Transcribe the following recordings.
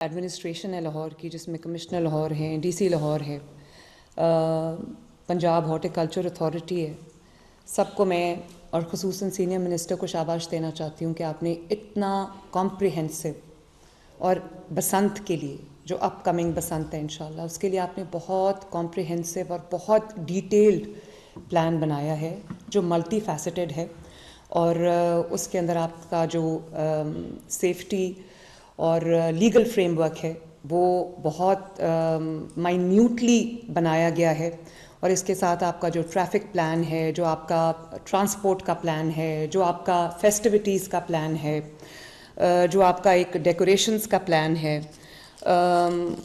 Administration ہے لاہور کی، جس میں کمشنر لاہور ہیں، ڈی سی لاہور ہے، پنجاب ہارٹیکلچر اتھارٹی ہے، سب کو میں اور خصوصاً سینئر منسٹر کو شاباش دینا چاہتی ہوں کہ آپ نے اتنا کمپریہنسو اور بسنت کے لیے جو اپ کمنگ بسنت ہے انشاءاللہ، اس کے لیے آپ نے بہت کمپریہنسو اور بہت ڈیٹیلڈ پلان بنایا ہے جو ملٹی فیسٹڈ ہے، اور اس کے اندر آپ کا جو سیفٹی اور لیگل فریم ورک ہے وہ بہت مائنیوٹلی بنایا گیا ہے، اور اس کے ساتھ آپ کا جو ٹریفک پلان ہے، جو آپ کا ٹرانسپورٹ کا پلان ہے، جو آپ کا فیسٹیوٹیز کا پلان ہے، جو آپ کا ایک ڈیکوریشنز کا پلان ہے،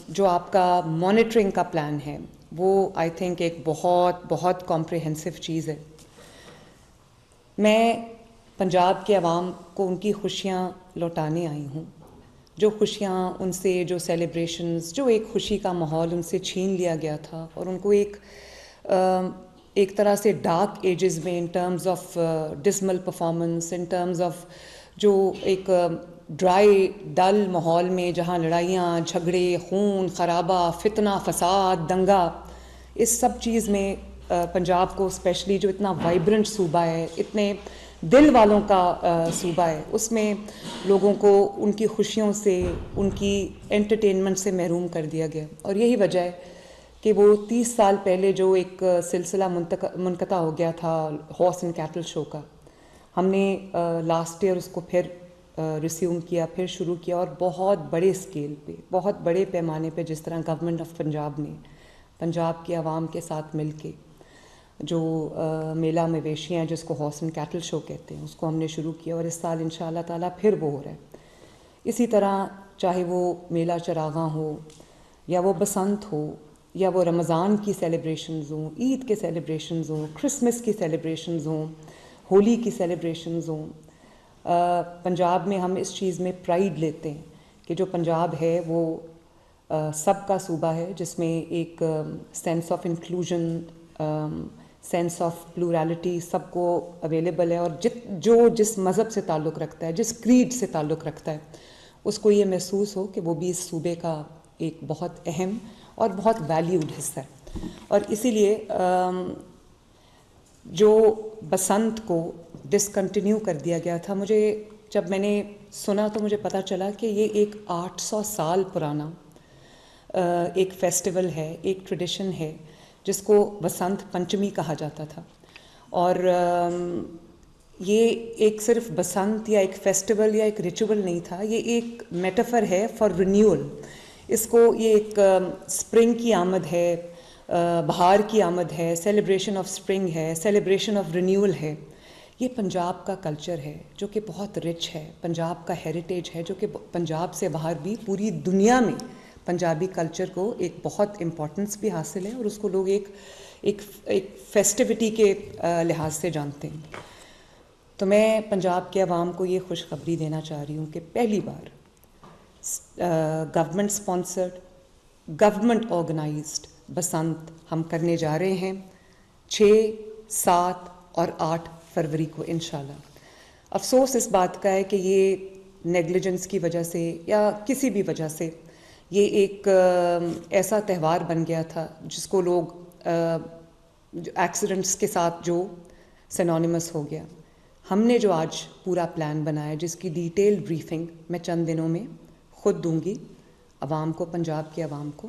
جو آپ کا مانیٹرنگ کا پلان ہے، وہ آئی تھنک ایک بہت بہت کمپریہنسو چیز ہے۔ میں پنجاب کے عوام کو ان کی خوشیاں لوٹانے آئی ہوں، جو خوشیاں ان سے، جو سیلیبریشنز، جو ایک خوشی کا ماحول ان سے چھین لیا گیا تھا اور ان کو ایک طرح سے ڈارک ایجز میں in terms of decimal performance, in terms of جو ایک ڈرائی ڈل ماحول میں جہاں لڑائیاں جھگڑے، خون خرابہ، فتنہ فساد، دنگا، اس سب چیز میں پنجاب کو اسپیشلی جو اتنا وائبرنٹ صوبہ ہے، اتنے دل والوں کا صوبہ ہے، اس میں لوگوں کو ان کی خوشیوں سے، ان کی انٹرٹینمنٹ سے محروم کر دیا گیا، اور یہی وجہ ہے کہ وہ 30 سال پہلے جو ایک سلسلہ منقطع ہو گیا تھا ہارس اینڈ کیٹل شو کا، ہم نے لاسٹ ایئر اس کو پھر ریسیوم کیا، پھر شروع کیا، اور بہت بڑے اسکیل پہ، بہت بڑے پیمانے پہ، جس طرح گورنمنٹ آف پنجاب نے پنجاب کے عوام کے ساتھ مل کے جو میلہ مویشی ہیں، جس کو ہارس اینڈ کیٹل شو کہتے ہیں، اس کو ہم نے شروع کیا، اور اس سال ان شاء اللہ تعالیٰ پھر وہ ہو رہا ہے۔ اسی طرح چاہے وہ میلہ چراغاں ہو، یا وہ بسنت ہو، یا وہ رمضان کی سیلیبریشنز ہوں، عید کے سیلیبریشنز ہوں، کرسمس کی سیلیبریشنز ہوں، ہولی کی سیلیبریشنز ہوں، پنجاب میں ہم اس چیز میں پرائیڈ لیتے ہیں کہ جو پنجاب ہے وہ سب کا صوبہ ہے، جس میں ایک sense of inclusion, sense of plurality سب کو اویلیبل ہے، اور جو جس مذہب سے تعلق رکھتا ہے، جس کریڈ سے تعلق رکھتا ہے، اس کو یہ محسوس ہو کہ وہ بھی اس صوبے کا ایک بہت اہم اور بہت ویلیوڈ حصہ ہے۔ اور اسی لیے جو بسنت کو ڈسکنٹینیو کر دیا گیا تھا، مجھے جب میں نے سنا تو مجھے پتہ چلا کہ یہ ایک 800 سال پرانا ایک فیسٹیول ہے، ایک ٹریڈیشن ہے، جس کو بسنت پنچمی کہا جاتا تھا، اور یہ ایک صرف بسنت یا ایک فیسٹیول یا ایک ریچول نہیں تھا، یہ ایک میٹافر ہے فار رینیول۔ اس کو یہ ایک اسپرنگ کی آمد ہے، بہار کی آمد ہے، سیلیبریشن آف اسپرنگ ہے، سیلیبریشن آف رینیول ہے۔ یہ پنجاب کا کلچر ہے جو کہ بہت رچ ہے، پنجاب کا ہیریٹیج ہے، جو کہ پنجاب سے باہر بھی پوری دنیا میں پنجابی کلچر کو ایک بہت امپورٹنس بھی حاصل ہے، اور اس کو لوگ ایک فیسٹیوٹی کے لحاظ سے جانتے ہیں۔ تو میں پنجاب کے عوام کو یہ خوشخبری دینا چاہ رہی ہوں کہ پہلی بار government sponsored, government organized Basant ہم کرنے جا رہے ہیں 6، 7 اور 8 فروری کو انشاءاللہ۔ افسوس اس بات کا ہے کہ یہ نیگلیجنس کی وجہ سے یا کسی بھی وجہ سے یہ ایک ایسا تہوار بن گیا تھا جس کو لوگ ایکسیڈنٹس کے ساتھ جو سینونیمس ہو گیا۔ ہم نے جو آج پورا پلان بنایا، جس کی ڈیٹیل بریفنگ میں چند دنوں میں خود دوں گی عوام کو، پنجاب کے عوام کو،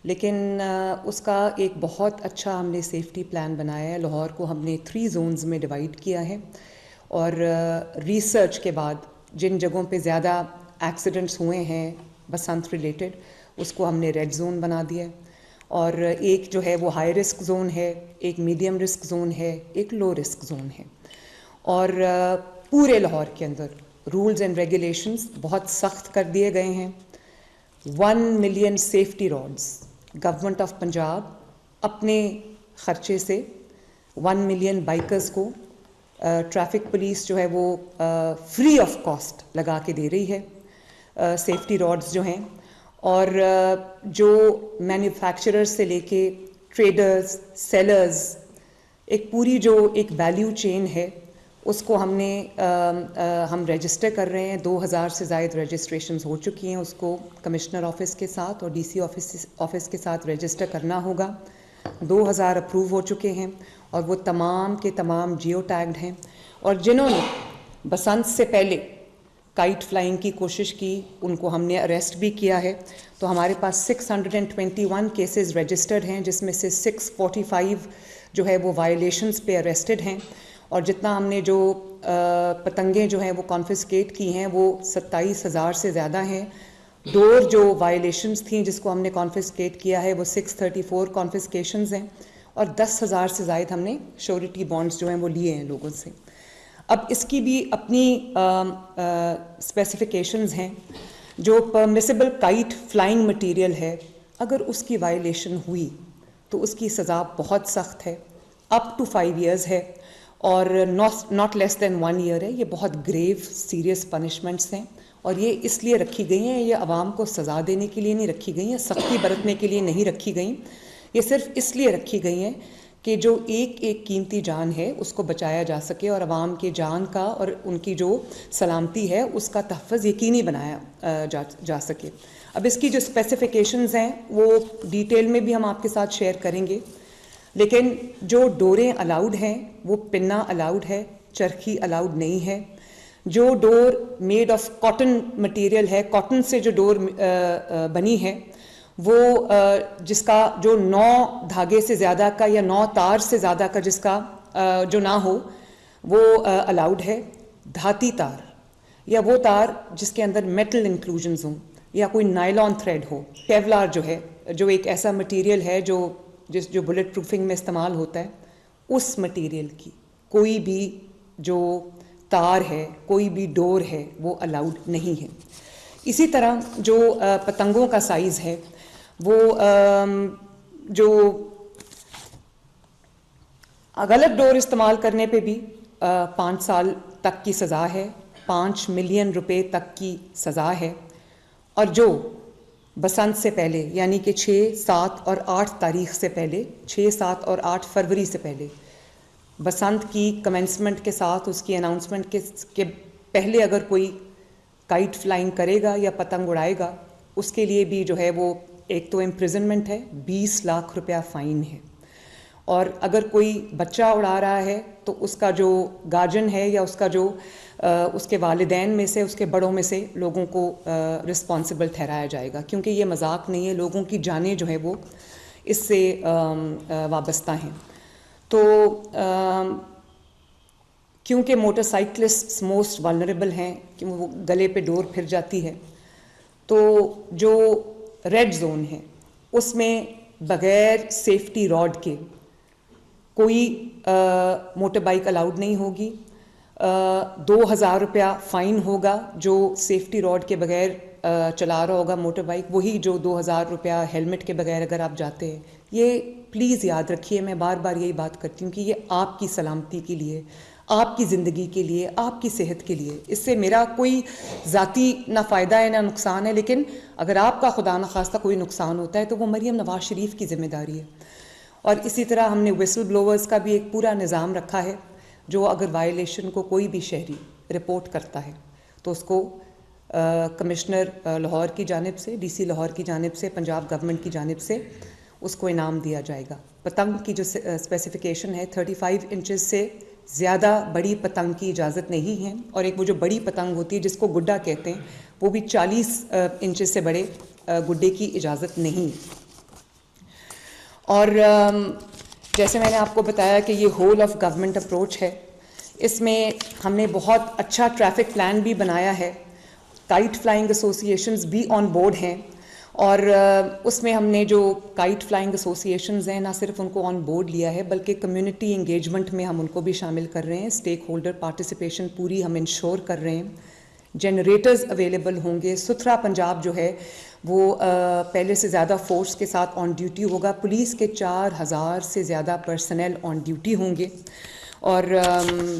لیکن اس کا ایک بہت اچھا ہم نے سیفٹی پلان بنایا ہے۔ لاہور کو ہم نے 3 زونز میں ڈیوائڈ کیا ہے، اور ریسرچ کے بعد جن جگہوں پہ زیادہ ایکسیڈنٹس ہوئے ہیں بسنت ریلیٹڈ، اس کو ہم نے ریڈ زون بنا دیا ہے، اور ایک جو ہے وہ ہائی رسک زون ہے، ایک میڈیم رسک زون ہے، ایک لو رسک زون ہے، اور پورے لاہور کے اندر رولز اینڈ ریگولیشنز بہت سخت کر دیے گئے ہیں۔ 1 million safety rods government of Punjab اپنے خرچے سے 1 ملین بائکرز کو ٹریفک پولیس جو ہے وہ فری آف کاسٹ لگا کے دے رہی ہے سیفٹی راڈز جو ہیں، اور جو مینوفیکچررز سے لے کے ٹریڈرز، سیلرز، ایک پوری جو ایک ویلیو چین ہے، اس کو ہم رجسٹر کر رہے ہیں. 2000 سے زائد رجسٹریشنز ہو چکی ہیں. اس کو کمشنر آفس کے ساتھ اور ڈی سی آفس کے ساتھ رجسٹر کرنا ہوگا. 2000 اپروو ہو چکے ہیں اور وہ تمام کے تمام جیو ٹیگڈ ہیں. اور جنہوں نے بسنت سے پہلے کائٹ فلائنگ کی کوشش کی ان کو ہم نے اریسٹ بھی کیا ہے. تو ہمارے پاس 621 کیسز رجسٹرڈ ہیں جس میں سے 645 جو ہے وہ وائلیشنز پہ اریسٹڈ ہیں. اور جتنا ہم نے جو پتنگیں جو ہیں وہ کانفسکیٹ کی ہیں وہ 27,000 سے زیادہ ہیں. ڈور جو وائلیشنز تھیں جس کو ہم نے کانفسکیٹ کیا ہے وہ 634 کانفسکیشنز ہیں. اور 10,000 سے زائد ہم نے شیورٹی بانڈز جو ہیں وہ لیے ہیں لوگوں سے. اب اس کی بھی اپنی اسپیسیفیکیشنز ہیں. جو پرمیسیبل کائٹ فلائنگ مٹیریل ہے اگر اس کی وائلیشن ہوئی تو اس کی سزا بہت سخت ہے, اپ ٹو 5 ایئرز ہے اور ناٹ لیس دین 1 ایئر ہے. یہ بہت گریو سیریس پنشمنٹس ہیں اور یہ اس لیے رکھی گئی ہیں, یہ عوام کو سزا دینے کے لیے نہیں رکھی گئی ہیں, سختی برتنے کے لیے نہیں رکھی گئیں. یہ صرف اس لیے رکھی گئی ہیں کہ جو ایک ایک قیمتی جان ہے اس کو بچایا جا سکے اور عوام کے جان کا اور ان کی جو سلامتی ہے اس کا تحفظ یقینی بنایا جا سکے. اب اس کی جو اسپیسیفیکیشنز ہیں وہ ڈیٹیل میں بھی ہم آپ کے ساتھ شیئر کریں گے. لیکن جو ڈوریں الاؤڈ ہیں وہ پنا الاؤڈ ہے, چرخی الاؤڈ نہیں ہے. جو ڈور میڈ آف کاٹن مٹیریل ہے, کاٹن سے جو ڈور بنی ہے وہ جس کا جو 9 دھاگے سے زیادہ کا یا 9 تار سے زیادہ کا جس کا جو نہ ہو وہ الاؤڈ ہے. دھاتی تار یا وہ تار جس کے اندر میٹل انکلوژنز ہوں یا کوئی نائلون تھریڈ ہو. کیولار جو ہے جو ایک ایسا مٹیریل ہے جو بلٹ پروفنگ میں استعمال ہوتا ہے, اس مٹیریل کی کوئی بھی جو تار ہے کوئی بھی ڈور ہے وہ الاؤڈ نہیں ہے. اسی طرح جو پتنگوں کا سائز ہے وہ جو غلط ڈور استعمال کرنے پہ بھی 5 سال تک کی سزا ہے, 5 ملین روپے تک کی سزا ہے. اور جو بسنت سے پہلے یعنی کہ 6, 7 اور 8 تاریخ سے پہلے 6, 7 اور 8 فروری سے پہلے بسنت کی کمنسمنٹ کے ساتھ اس کی اناؤنسمنٹ کے پہلے اگر کوئی کائٹ فلائنگ کرے گا یا پتنگ اڑائے گا اس کے لیے بھی جو ہے وہ ایک تو امپریزنمنٹ ہے, 20 لاکھ روپیہ فائن ہے. اور اگر کوئی بچہ اڑا رہا ہے تو اس کا جو گارجن ہے یا اس کا جو اس کے والدین میں سے اس کے بڑوں میں سے لوگوں کو رسپانسبل ٹھہرایا جائے گا, کیونکہ یہ مذاق نہیں ہے, لوگوں کی جانیں جو ہے وہ اس سے وابستہ ہیں. تو کیونکہ موٹر سائیکلسٹ موسٹ والنریبل ہیں کہ وہ گلے پہ ڈور پھر جاتی ہے, تو جو ریڈ زون ہے اس میں بغیر سیفٹی راڈ کے کوئی موٹر بائک الاؤڈ نہیں ہوگی. 2,000 روپیہ فائن ہوگا جو سیفٹی راڈ کے بغیر چلا رہا ہوگا موٹر بائک, وہی جو 2,000 روپیہ ہیلمٹ کے بغیر اگر آپ جاتے ہیں. یہ پلیز یاد رکھیے, میں بار بار یہی بات کرتی ہوں کہ یہ آپ کی سلامتی کے لیے, آپ کی زندگی کے لیے, آپ کی صحت کے لیے, اس سے میرا کوئی ذاتی نہ فائدہ ہے نہ نقصان ہے. لیکن اگر آپ کا خدا نخواستہ کوئی نقصان ہوتا ہے تو وہ مریم نواز شریف کی ذمہ داری ہے. اور اسی طرح ہم نے ویسل بلوورز کا بھی ایک پورا نظام رکھا ہے, جو اگر وائلیشن کو کوئی بھی شہری رپورٹ کرتا ہے تو اس کو کمشنر لاہور کی جانب سے, ڈی سی لاہور کی جانب سے, پنجاب گورنمنٹ کی جانب سے اس کو انعام دیا جائے گا. پتنگ کی جو اسپیسیفیکیشن ہے 35 انچز سے زیادہ بڑی پتنگ کی اجازت نہیں ہے, اور ایک وہ جو بڑی پتنگ ہوتی ہے جس کو گڈا کہتے ہیں وہ بھی 40 انچز سے بڑے گڈے کی اجازت نہیں. اور جیسے میں نے آپ کو بتایا کہ یہ ہول آف گورنمنٹ اپروچ ہے, اس میں ہم نے بہت اچھا ٹریفک پلان بھی بنایا ہے. کائٹ فلائنگ ایسوسیشنز بھی آن بورڈ ہیں, اور اس میں ہم نے جو کائٹ فلائنگ ایسوسیشنز ہیں نہ صرف ان کو آن بورڈ لیا ہے بلکہ کمیونٹی انگیجمنٹ میں ہم ان کو بھی شامل کر رہے ہیں. اسٹیک ہولڈر پارٹیسپیشن پوری ہم انشور کر رہے ہیں. جنریٹرز اویلیبل ہوں گے. ستھرا پنجاب جو ہے وہ پہلے سے زیادہ فورس کے ساتھ آن ڈیوٹی ہوگا. پولیس کے 4,000 سے زیادہ پرسنل آن ڈیوٹی ہوں گے. اور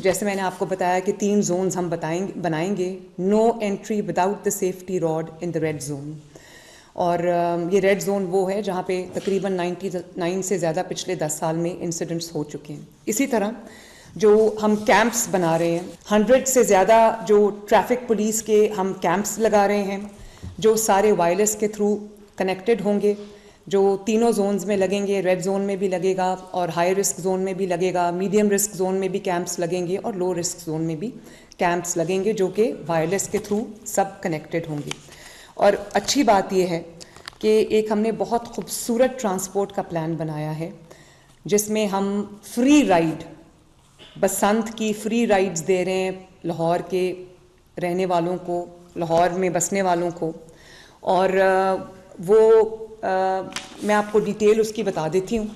جیسے میں نے آپ کو بتایا کہ 3 زونز ہم بنائیں گے. No entry without the safety rod in the red zone. اور یہ ریڈ زون وہ ہے جہاں پہ تقریباً 99 سے زیادہ پچھلے 10 سال میں انسیڈنٹس ہو چکے ہیں. اسی طرح جو ہم کیمپس بنا رہے ہیں 100 سے زیادہ جو ٹریفک پولیس کے ہم کیمپس لگا رہے ہیں جو سارے وائرلیس کے تھرو کنیکٹڈ ہوں گے، جو تینوں زونز میں لگیں گے، ریڈ زون میں بھی لگے گا اور ہائی رسک زون میں بھی لگے گا، میڈیم رسک زون میں بھی کیمپس لگیں گے اور لو رسک زون میں بھی کیمپس لگیں گے جو کہ وائرلیس کے تھرو سب کنیکٹڈ ہوں گے۔ اور اچھی بات یہ ہے کہ ایک ہم نے بہت خوبصورت ٹرانسپورٹ کا پلان بنایا ہے جس میں ہم فری رائڈ، بسنت کی فری رائڈز دے رہے ہیں لاہور کے رہنے والوں کو، لاہور میں بسنے والوں کو، اور وہ میں آپ کو ڈیٹیل اس کی بتا دیتی ہوں۔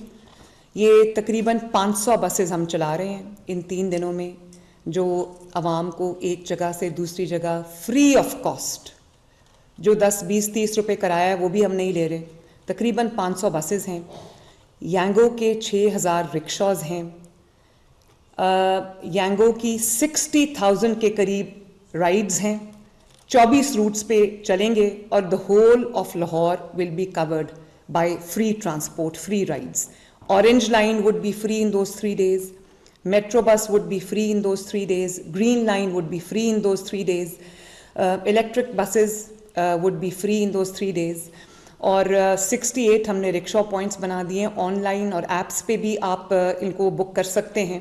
یہ تقریباً 500 بسز ہم چلا رہے ہیں ان 3 دنوں میں، جو عوام کو ایک جگہ سے دوسری جگہ فری آف کاسٹ، جو 10 20 30 روپے کرایہ ہے وہ بھی ہم نہیں لے رہے، تقریباً 500 بسز ہیں، یانگو کے 6000 رکشاز ہیں، یانگو کی 60,000 کے قریب رائڈز ہیں، 24 روٹس پہ چلیں گے اور the whole of Lahore will be covered by free transport, free rides. Orange line would be free in those 3 days, Metro bus would be free in those 3 days, Green line would be free in those 3 days, electric buses would be free in those 3 days. اور 68 ہم نے رکشا points بنا دیے ہیں، on line اور apps پہ بھی آپ ان کو بک کر سکتے ہیں،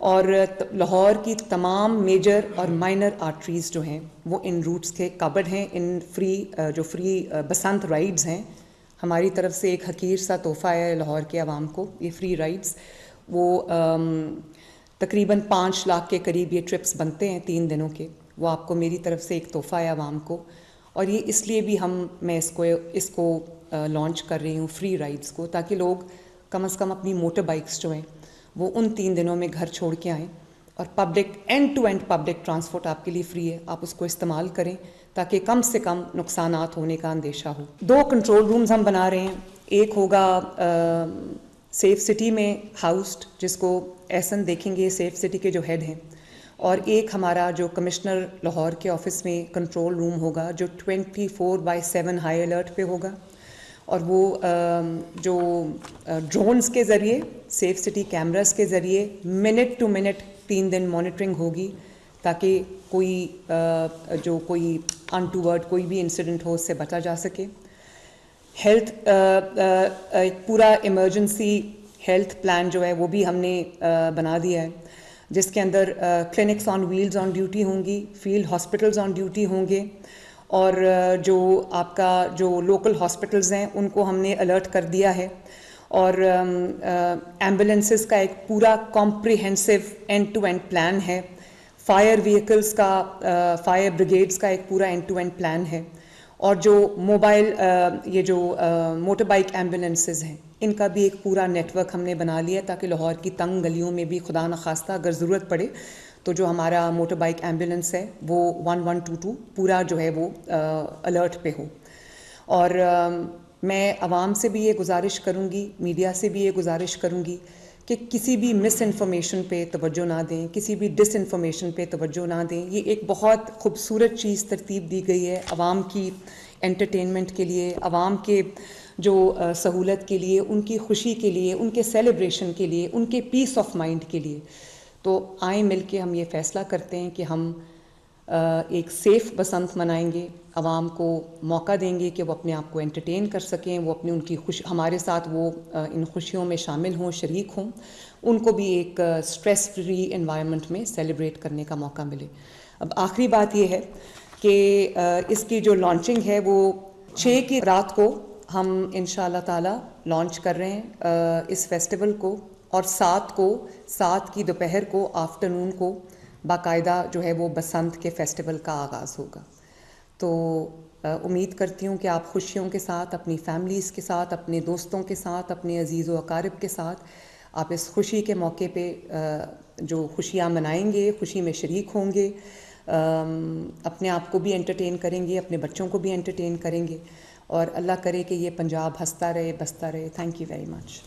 اور لاہور کی تمام میجر اور مائنر آرٹریز جو ہیں وہ ان روٹس کے کورڈ ہیں، ان فری بسنت رائڈز ہیں۔ ہماری طرف سے ایک حقیر سا تحفہ ہے لاہور کے عوام کو، یہ فری رائڈز، وہ تقریباً 5 لاکھ کے قریب یہ ٹرپس بنتے ہیں 3 دنوں کے، وہ آپ کو میری طرف سے ایک تحفہ ہے عوام کو، اور یہ اس لیے بھی میں اس کو لانچ کر رہی ہوں فری رائڈز کو، تاکہ لوگ کم از کم اپنی موٹر بائکس جو ہیں وہ ان 3 دنوں میں گھر چھوڑ کے آئیں، اور public end to end public transport آپ کے لیے فری ہے، آپ اس کو استعمال کریں تاکہ کم سے کم نقصانات ہونے کا اندیشہ ہو۔ 2 کنٹرول رومز ہم بنا رہے ہیں، ایک ہوگا سیف سٹی میں ہاؤسڈ، جس کو احسن دیکھیں گے سیف سٹی کے جو ہیڈ ہیں، اور ایک ہمارا جو کمشنر لاہور کے آفس میں کنٹرول روم ہوگا جو 24/7 ہائی الرٹ پہ ہوگا، اور وہ جو ڈرونز کے ذریعے، سیف سٹی کیمراز کے ذریعے منٹ ٹو منٹ 3 دن مانیٹرنگ ہوگی، تاکہ کوئی انٹوورڈ کوئی بھی انسیڈنٹ ہو اس سے بچا جا سکے۔ ہیلتھ ایک پورا ایمرجنسی ہیلتھ پلان جو ہے وہ بھی ہم نے بنا دیا ہے، جس کے اندر clinics on wheels on duty ہوں گی، فیلڈ ہاسپٹلز آن ڈیوٹی ہوں گے، اور جو آپ کا جو لوکل ہاسپٹلز ہیں ان کو ہم نے الرٹ کر دیا ہے، اور ایمبولینسز کا ایک پورا comprehensive end to end plan ہے، فائر وہیکلز کا، فائر بریگیڈز کا ایک پورا اینڈ ٹو اینڈ پلان ہے، اور جو یہ جو موٹر بائک ایمبولینسز ہیں ان کا بھی ایک پورا نیٹ ورک ہم نے بنا لیا تاکہ لاہور کی تنگ گلیوں میں بھی خدا نخواستہ اگر ضرورت پڑے تو جو ہمارا موٹر بائک ایمبولینس ہے وہ 1122 پورا جو ہے وہ الرٹ پہ ہو۔ اور میں عوام سے بھی یہ گزارش کروں گی، میڈیا سے بھی یہ گزارش کروں گی کہ کسی بھی مس انفارمیشن پہ توجہ نہ دیں، کسی بھی ڈس انفارمیشن پہ توجہ نہ دیں۔ یہ ایک بہت خوبصورت چیز ترتیب دی گئی ہے عوام کی انٹرٹینمنٹ کے لیے، عوام کے جو سہولت کے لیے، ان کی خوشی کے لیے، ان کے سیلیبریشن کے لیے، ان کے پیس آف مائنڈ کے لیے۔ تو آئیں مل کے ہم یہ فیصلہ کرتے ہیں کہ ہم ایک سیف بسنت منائیں گے، عوام کو موقع دیں گے کہ وہ اپنے آپ کو انٹرٹین کر سکیں، وہ اپنی ان کی ہمارے ساتھ وہ ان خوشیوں میں شامل ہوں، شریک ہوں، ان کو بھی ایک سٹریس فری انوائرمنٹ میں سیلیبریٹ کرنے کا موقع ملے۔ اب آخری بات یہ ہے کہ اس کی جو لانچنگ ہے وہ 6 کی رات کو ہم انشاءاللہ تعالی لانچ کر رہے ہیں اس فیسٹیول کو، اور 7 کی دوپہر کو آفٹرنون کو باقاعدہ جو ہے وہ بسنت کے فیسٹیول کا آغاز ہوگا۔ تو امید کرتی ہوں کہ آپ خوشیوں کے ساتھ، اپنی فیملیز کے ساتھ، اپنے دوستوں کے ساتھ، اپنے عزیز و اقارب کے ساتھ آپ اس خوشی کے موقع پہ جو خوشیاں منائیں گے، خوشی میں شریک ہوں گے، اپنے آپ کو بھی انٹرٹین کریں گے، اپنے بچوں کو بھی انٹرٹین کریں گے، اور اللہ کرے کہ یہ پنجاب ہنستا رہے، بستا رہے۔ Thank you very much.